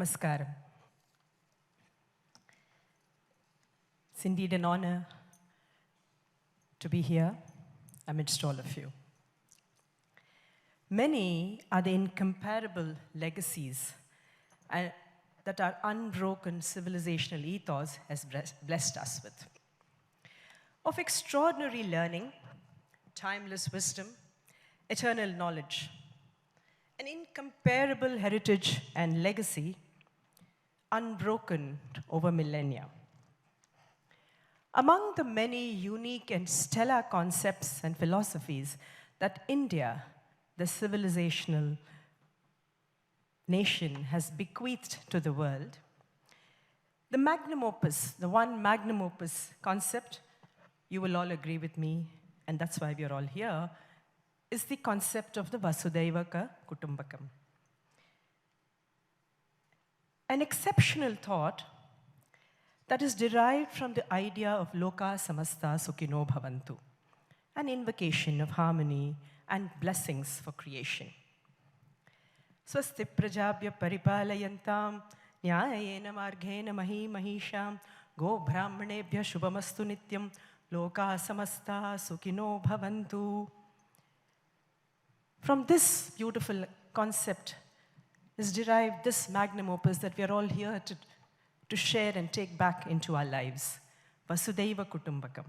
Namaskaram. It's indeed an honor to be here amidst all of you. Many are the incomparable legacies that our unbroken civilizational ethos has blessed us with. Of extraordinary learning, timeless wisdom, eternal knowledge, an incomparable heritage and legacy, unbroken over millennia. Among the many unique and stellar concepts and philosophies that India, the civilizational nation, has bequeathed to the world, the magnum opus, the one magnum opus concept, you will all agree with me, and that's why we are all here, is the concept of the Vasudhaiva Kutumbakam. An exceptional thought that is derived from the idea of Loka Samasta Sukhino Bhavantu, an invocation of harmony and blessings for creation. Swasti prajabhya paripalayantam nyayena marghena mahi mahisham go brahmanebhya shubhamastu nityam Loka Samasta Sukhino Bhavantu. From this beautiful concept is derived this magnum opus that we are all here to share and take back into our lives, Vasudhaiva Kutumbakam.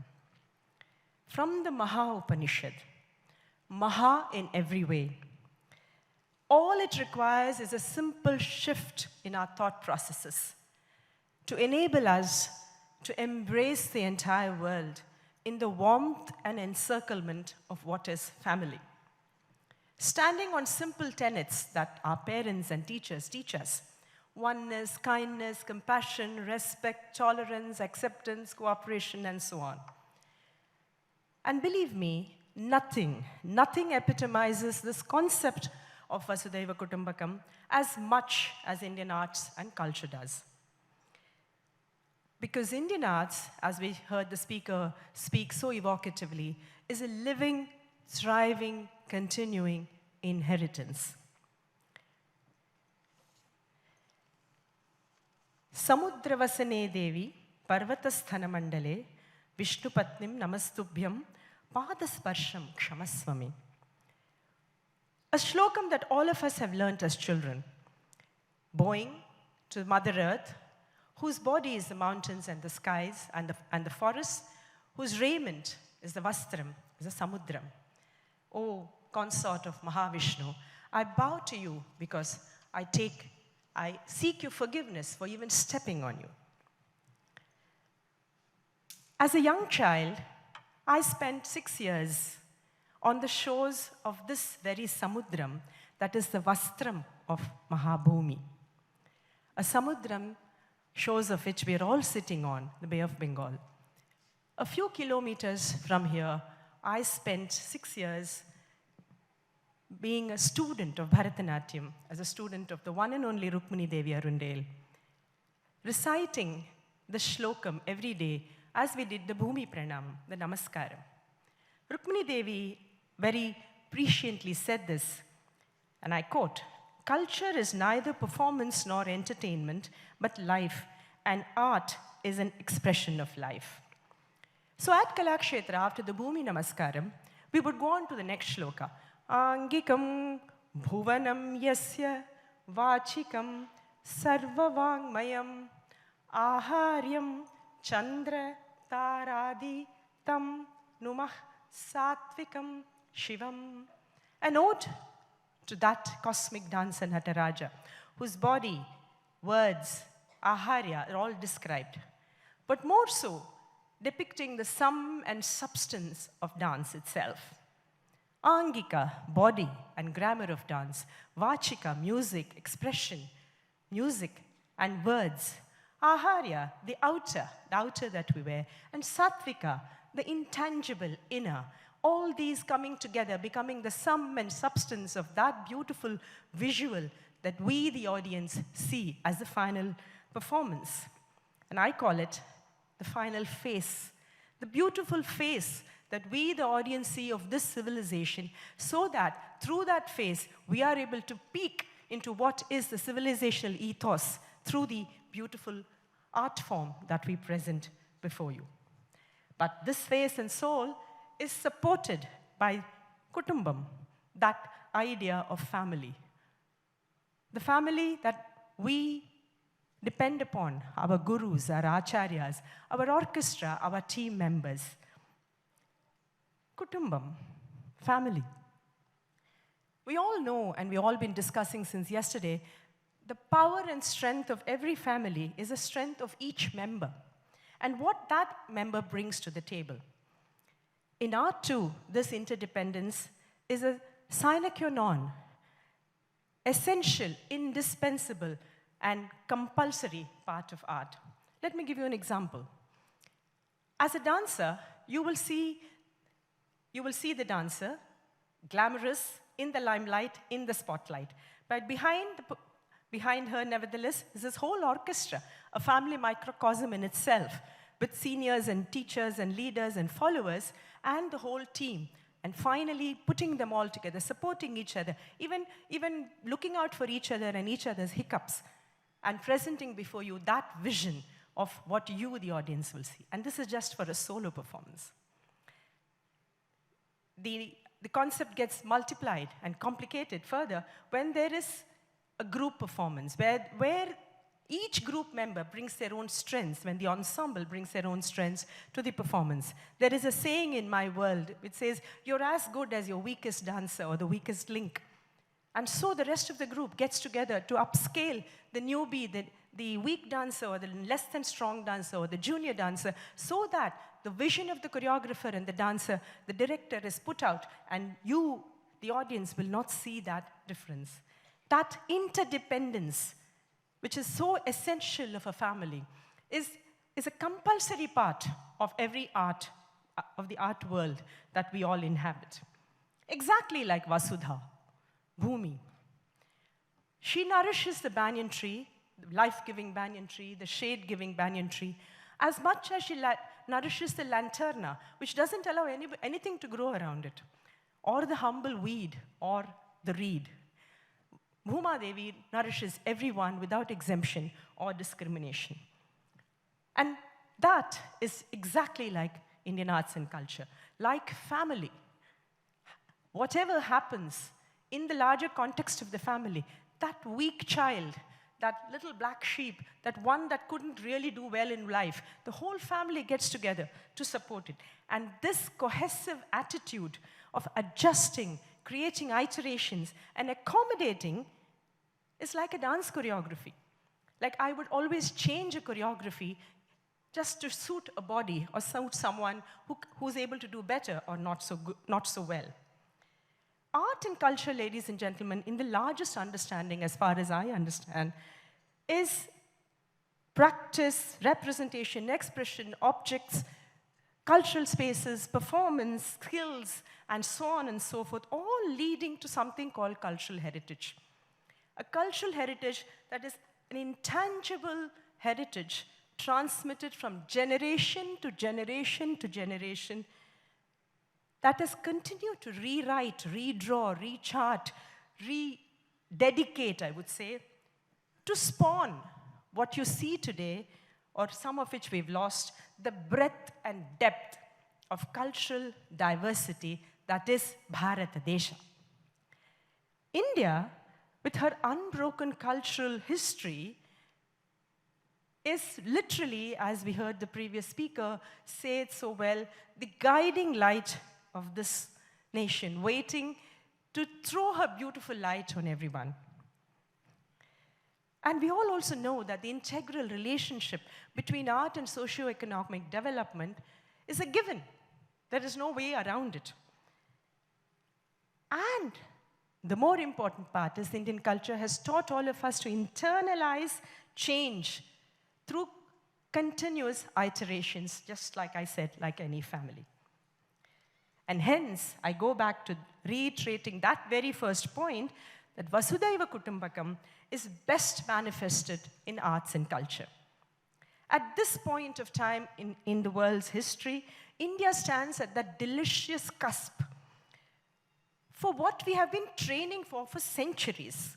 From the Maha Upanishad, Maha in every way. All it requires is a simple shift in our thought processes to enable us to embrace the entire world in the warmth and encirclement of what is family. Standing on simple tenets that our parents and teachers teach us: oneness, kindness, compassion, respect, tolerance, acceptance, cooperation, and so on. And believe me, nothing epitomizes this concept of Vasudhaiva Kutumbakam as much as Indian arts and culture does. Because Indian arts, as we heard the speaker speak so evocatively, is a living, thriving, continuing inheritance. Samudravasane Devi Parvatasthana Mandale Vishnupatnim Namastubhyam Padasparsham Kshamaswami. A shlokam that all of us have learnt as children, bowing to Mother Earth, whose body is the mountains and the skies and the forests, whose raiment is the vastram, is the samudram. O consort of Mahavishnu, I bow to you because I seek your forgiveness for even stepping on you. As a young child, I spent 6 years on the shores of this very samudram, that is the vastram of Mahabhumi. A samudram, shores of which we are all sitting on, the Bay of Bengal. A few kilometers from here, I spent 6 years being a student of Bharatanatyam, as a student of the one and only Rukmini Devi Arundale, reciting the shlokam every day as we did the Bhumi Pranam, the Namaskaram. Rukmini Devi very presciently said this, and I quote, "Culture is neither performance nor entertainment, but life, and art is an expression of life." So at Kalakshetra, after the Bhumi Namaskaram, we would go on to the next shloka. Angikam bhuvanam yasya vachikam sarvavangmayam aharyam chandra taradi tam numah satvikam shivam. An ode to that cosmic dancer Nataraja, whose body, words, aharya are all described, but more so depicting the sum and substance of dance itself. Angika, body and grammar of dance. Vachika, music, expression, music and words. Aharya, the outer that we wear. And Sattvika, the intangible inner. All these coming together, becoming the sum and substance of that beautiful visual that we, the audience, see as the final performance. And I call it the final face, the beautiful face that we, the audience, see of this civilization, so that through that face, we are able to peek into what is the civilizational ethos through the beautiful art form that we present before you. But this face and soul is supported by Kutumbam, that idea of family. The family that we depend upon, our gurus, our acharyas, our orchestra, our team members. Kutumbam, family. We all know, and we've all been discussing since yesterday, the power and strength of every family is a strength of each member, and what that member brings to the table. In art too, this interdependence is a sine qua non, essential, indispensable, and compulsory part of art. Let me give you an example. As a dancer, you will see the dancer, glamorous, in the limelight, in the spotlight. But behind her, nevertheless, is this whole orchestra, a family microcosm in itself, with seniors and teachers and leaders and followers, and the whole team. And finally, putting them all together, supporting each other, even looking out for each other and each other's hiccups, and presenting before you that vision of what you, the audience, will see. And this is just for a solo performance. The concept gets multiplied and complicated further when there is a group performance, where each group member brings their own strengths, when the ensemble brings their own strengths to the performance. There is a saying in my world which says, you're as good as your weakest dancer or the weakest link. And so the rest of the group gets together to upscale the newbie, the weak dancer or the less than strong dancer or the junior dancer, so that the vision of the choreographer and the dancer, the director, is put out, and you, the audience, will not see that difference. That interdependence, which is so essential of a family, is a compulsory part of every art, of the art world that we all inhabit. Exactly like Vasudha, Bhumi. She nourishes the banyan tree, the life-giving banyan tree, the shade-giving banyan tree, as much as she nourishes the lanterna, which doesn't allow anything to grow around it, or the humble weed, or the reed. Bhuma Devi nourishes everyone without exemption or discrimination. And that is exactly like Indian arts and culture, like family. Whatever happens in the larger context of the family, that weak child, that little black sheep, that one that couldn't really do well in life, the whole family gets together to support it. And this cohesive attitude of adjusting, creating iterations, and accommodating is like a dance choreography. Like I would always change a choreography just to suit a body or suit someone who's able to do better or not so well. Art and culture, ladies and gentlemen, in the largest understanding, as far as I understand, is practice, representation, expression, objects, cultural spaces, performance, skills, and so on and so forth, all leading to something called cultural heritage. A cultural heritage that is an intangible heritage transmitted from generation to generation to generation, that has continued to rewrite, redraw, rechart, rededicate, I would say, to spawn what you see today, or some of which we've lost, the breadth and depth of cultural diversity that is Bharata Desha. India, with her unbroken cultural history, is literally, as we heard the previous speaker say it so well, the guiding light of this nation, waiting to throw her beautiful light on everyone. And we all also know that the integral relationship between art and socio-economic development is a given. There is no way around it. And the more important part is Indian culture has taught all of us to internalize change through continuous iterations, just like I said, like any family. And hence, I go back to reiterating that very first point, that Vasudhaiva Kutumbakam is best manifested in arts and culture. At this point of time in the world's history, India stands at that delicious cusp for what we have been training for centuries.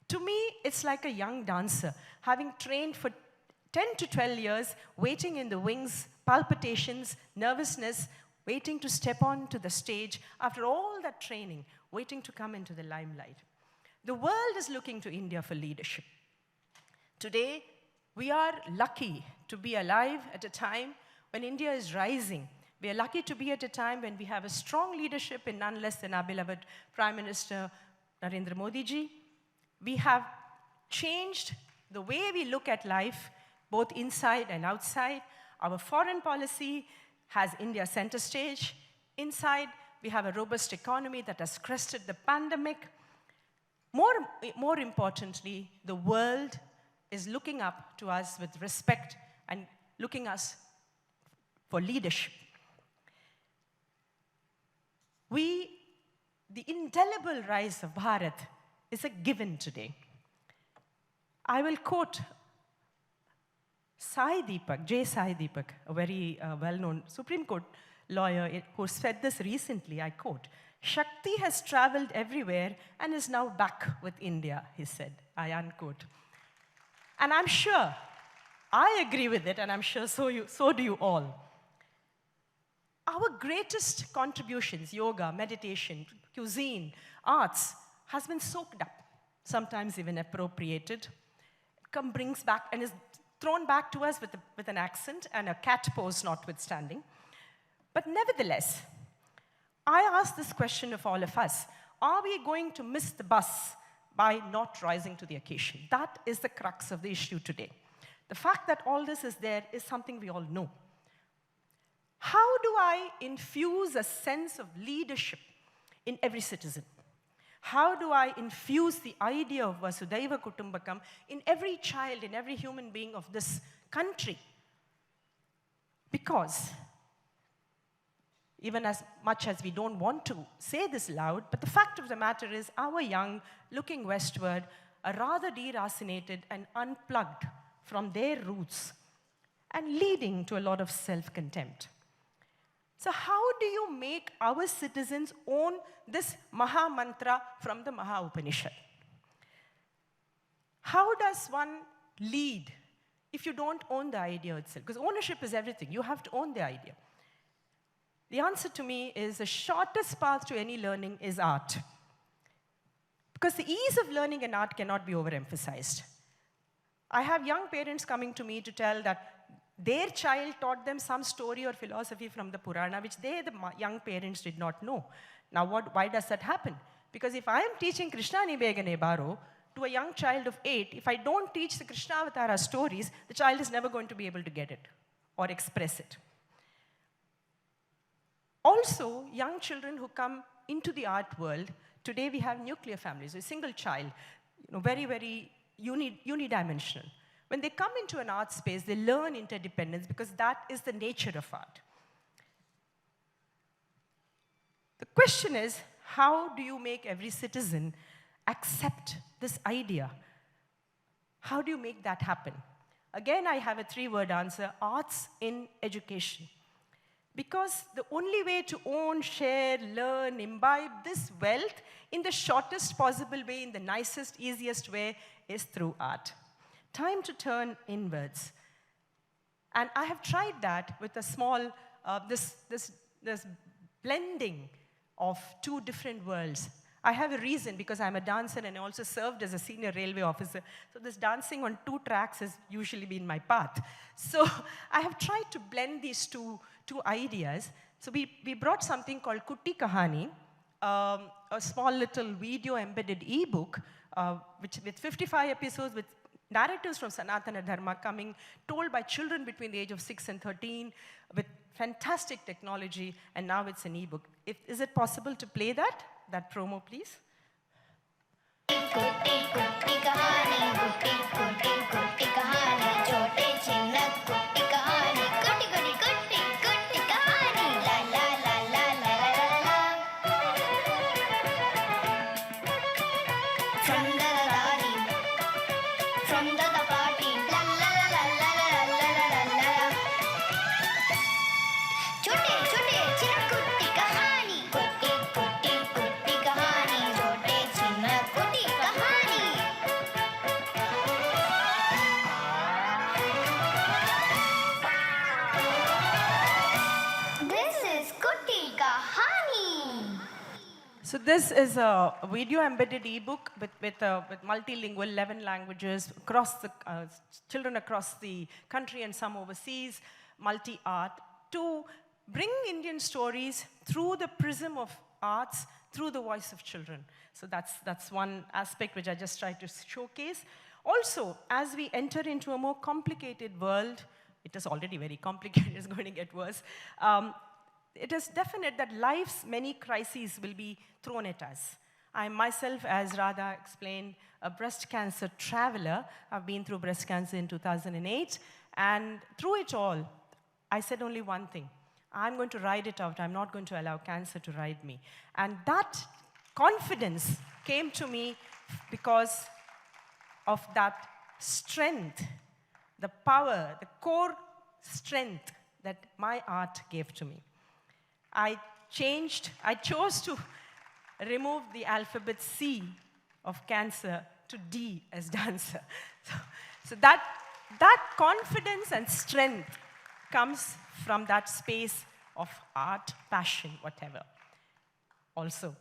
To me, it's like a young dancer, having trained for 10 to 12 years, waiting in the wings, palpitations, nervousness, waiting to step onto the stage after all that training, waiting to come into the limelight. The world is looking to India for leadership. Today, we are lucky to be alive at a time when India is rising. We are lucky to be at a time when we have a strong leadership in none less than our beloved Prime Minister Narendra Modi ji. We have changed the way we look at life, both inside and outside. Our foreign policy has India center stage. Inside, we have a robust economy that has crested the pandemic. More importantly, the world is looking up to us with respect and looking us for leadership. The indelible rise of Bharat is a given today. I will quote J. Sai Deepak, a very well-known Supreme Court lawyer who said this recently, I quote, "Shakti has traveled everywhere and is now back with India," he said, I unquote. And I'm sure, I agree with it, and I'm sure so do you all. Our greatest contributions, yoga, meditation, cuisine, arts, has been soaked up, sometimes even appropriated, brings back and is thrown back to us with an accent and a cat pose notwithstanding. But nevertheless, I ask this question of all of us: are we going to miss the bus by not rising to the occasion? That is the crux of the issue today. The fact that all this is there is something we all know. How do I infuse a sense of leadership in every citizen? How do I infuse the idea of Vasudhaiva Kutumbakam in every child, in every human being of this country? Because even as much as we don't want to say this loud, but the fact of the matter is our young, looking westward, are rather deracinated and unplugged from their roots and leading to a lot of self-contempt. So how do you make our citizens own this Maha Mantra from the Maha Upanishad? How does one lead if you don't own the idea itself? Because ownership is everything. You have to own the idea. The answer to me is the shortest path to any learning is art. Because the ease of learning an art cannot be overemphasized. I have young parents coming to me to tell that their child taught them some story or philosophy from the Purana, which the young parents did not know. Now, why does that happen? Because if I am teaching Krishna Nibegane Baro to a young child of 8, if I don't teach the Krishnavatara stories, the child is never going to be able to get it or express it. Also, young children who come into the art world, today we have nuclear families, a single child, very, very unidimensional. When they come into an art space, they learn interdependence because that is the nature of art. The question is, how do you make every citizen accept this idea? How do you make that happen? Again, I have a 3-word answer: arts in education. Because the only way to own, share, learn, imbibe this wealth in the shortest possible way, in the nicest, easiest way, is through art. Time to turn inwards. And I have tried that with a small, this blending of 2 different worlds. I have a reason, because I'm a dancer and I also served as a senior railway officer. So this dancing on 2 tracks has usually been my path. So I have tried to blend these two ideas. So we brought something called Kutti Kahani, a small little video embedded ebook, with 55 episodes with narratives from Sanatana Dharma told by children between the age of 6 and 13 with fantastic technology, and now it's an ebook. Is it possible to play that promo, please? Kutti kutti kahani, kutti kutti kutti kahani, chote chinna kutti kahani, kutti kutti kutti kutti kahani, la la la la la la la. From the rari, from the party, la la la la la la la la la. Chote chote chinna kutti kahani, kutti kutti kutti kahani, chote chinna kutti kahani. Kahani. So this is a video embedded ebook with multilingual 11 languages across the children across the country and some overseas, multi-art, to bring Indian stories through the prism of arts, through the voice of children. So that's one aspect which I just tried to showcase. Also, as we enter into a more complicated world, it is already very complicated, it's going to get worse. It is definite that life's many crises will be thrown at us. I myself, as Radha explained, a breast cancer traveler. I've been through breast cancer in 2008, and through it all, I said only one thing. I'm going to ride it out. I'm not going to allow cancer to ride me. And that confidence came to me because of that strength, the power, the core strength that my art gave to me. I chose to remove the alphabet C of cancer to D as dancer. So that confidence and strength comes from that space of art, passion, whatever. Also,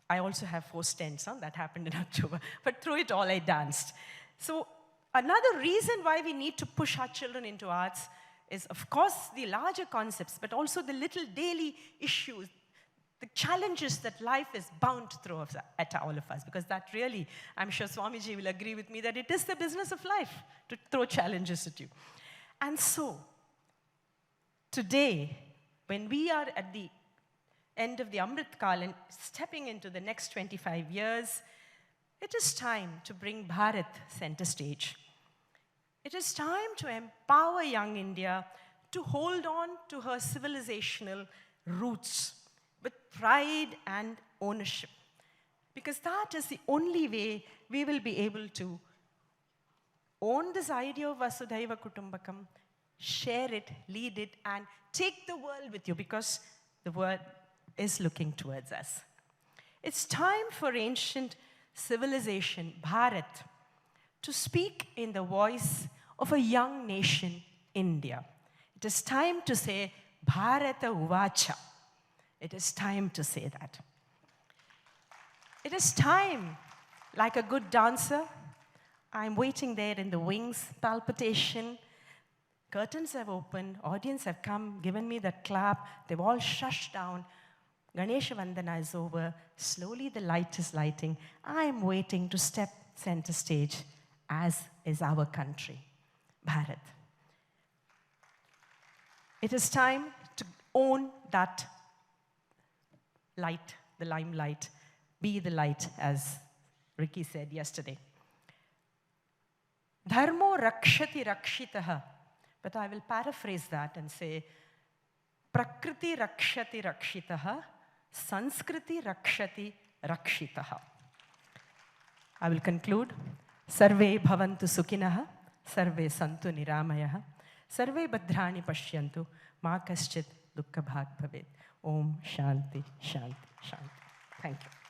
I also have 4 stents, that happened in October. But through it all, I danced. So another reason why we need to push our children into arts is, of course, the larger concepts, but also the little daily issues, the challenges that life is bound to throw at all of us. Because that really, I'm sure Swamiji will agree with me, that it is the business of life to throw challenges at you. And so, today, when we are at the end of the Amrit Kal and stepping into the next 25 years, it is time to bring Bharat center stage. It is time to empower young India to hold on to her civilizational roots with pride and ownership. Because that is the only way we will be able to own this idea of Vasudhaiva Kutumbakam, share it, lead it, and take the world with you, because the world is looking towards us. It's time for ancient civilization, Bharat, to speak in the voice of a young nation, India. It is time to say, Bharata Uvacha. It is time to say that. It is time, like a good dancer, I'm waiting there in the wings, palpitation. Curtains have opened, audience have come, given me that clap, they've all shushed down. Ganesha Vandana is over, slowly the light is lighting. I'm waiting to step center stage, as is our country, Bharat. It is time to own that light, the limelight, be the light, as Ricky said yesterday. Dharmo rakshati rakshitaha. But I will paraphrase that and say, Prakriti rakshati rakshitaha, Sanskriti rakshati rakshitaha. I will conclude. Sarve bhavantu sukhinaha, sarve santu niramayaha, sarve bhadrani pashyantu, ma kaschit dukkha bhag bhavet. Om Shanti, Shanti, Shanti. Thank you.